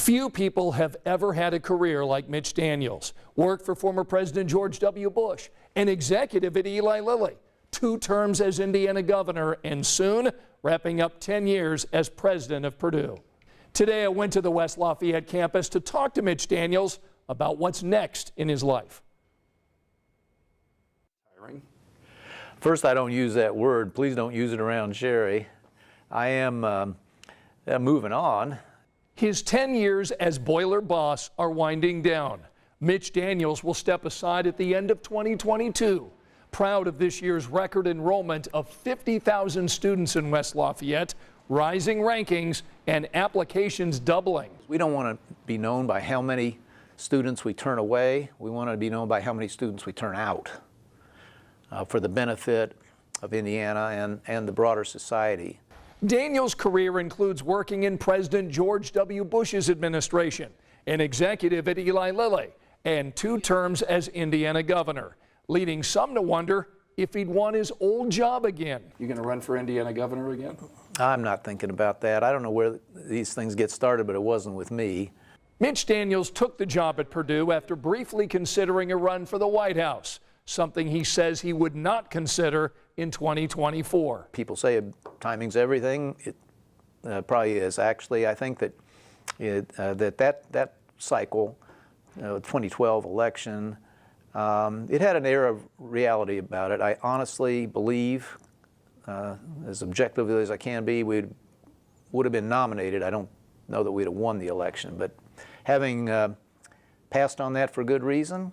Few people have ever had a career like Mitch Daniels. Worked for former President George W. Bush, an executive at Eli Lilly, 2 terms as Indiana governor, and soon wrapping up 10 years as president of Purdue. Today I went to the West Lafayette campus to talk to Mitch Daniels about what's next in his life. First, I don't use that word. Please don't use it around Sherry. I am moving on. His 10 years as boiler boss are winding down. Mitch Daniels will step aside at the end of 2022. Proud of this year's record enrollment of 50,000 students in West Lafayette, rising rankings, and applications doubling. We don't want to be known by how many students we turn away. We want to be known by how many students we turn out for the benefit of Indiana and the broader society. Daniels' career includes working in President George W. Bush's administration, an executive at Eli Lilly, and 2 terms as Indiana governor, leading some to wonder if he'd want his old job again. You going to run for Indiana governor again? I'm not thinking about that. I don't know where these things get started, but it wasn't with me. Mitch Daniels took the job at Purdue after briefly considering a run for the White House, something he says he would not consider in 2024. People say timing's everything. It probably is. Actually, I think that that cycle, 2012 election, it had an air of reality about it. I honestly believe, as objectively as I can be, we would have been nominated. I don't know that we'd have won the election, but having passed on that for good reason,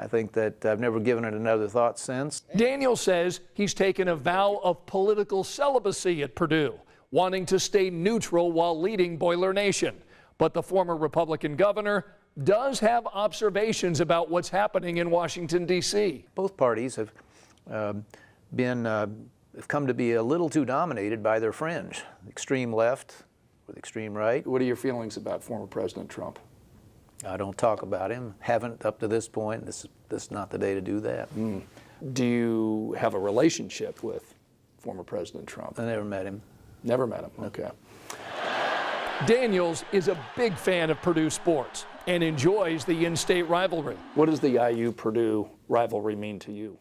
I think that I've never given it another thought since. Daniels says he's taken a vow of political celibacy at Purdue, wanting to stay neutral while leading Boiler Nation. But the former Republican governor does have observations about what's happening in Washington, D.C. Both parties have come to be a little too dominated by their fringe, extreme left with extreme right. What are your feelings about former President Trump? I don't talk about him. Haven't up to this point. This is not the day to do that. Do you have a relationship with former President Trump? I never met him. Never met him, okay. Daniels is a big fan of Purdue sports and enjoys the in-state rivalry. What does the IU-Purdue rivalry mean to you?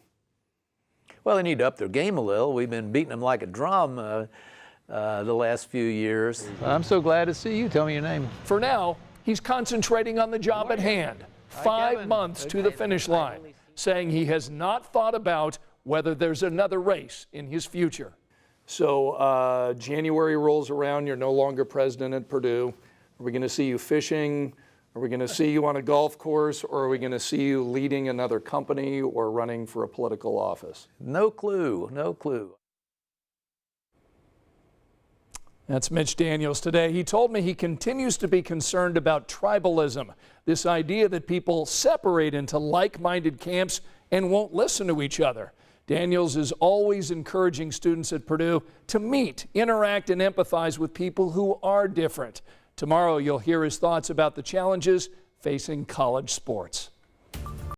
Well, they need to up their game a little. We've been beating them like a drum the last few years. I'm so glad to see you. Tell me your name. For now, he's concentrating on the job at hand, 5 months to the finish line, saying he has not thought about whether there's another race in his future. So January rolls around, you're no longer president at Purdue. Are we going to see you fishing? Are we going to see you on a golf course? Or are we going to see you leading another company or running for a political office? No clue, no clue. That's Mitch Daniels today. He told me he continues to be concerned about tribalism, this idea that people separate into like-minded camps and won't listen to each other. Daniels is always encouraging students at Purdue to meet, interact, and empathize with people who are different. Tomorrow, you'll hear his thoughts about the challenges facing college sports.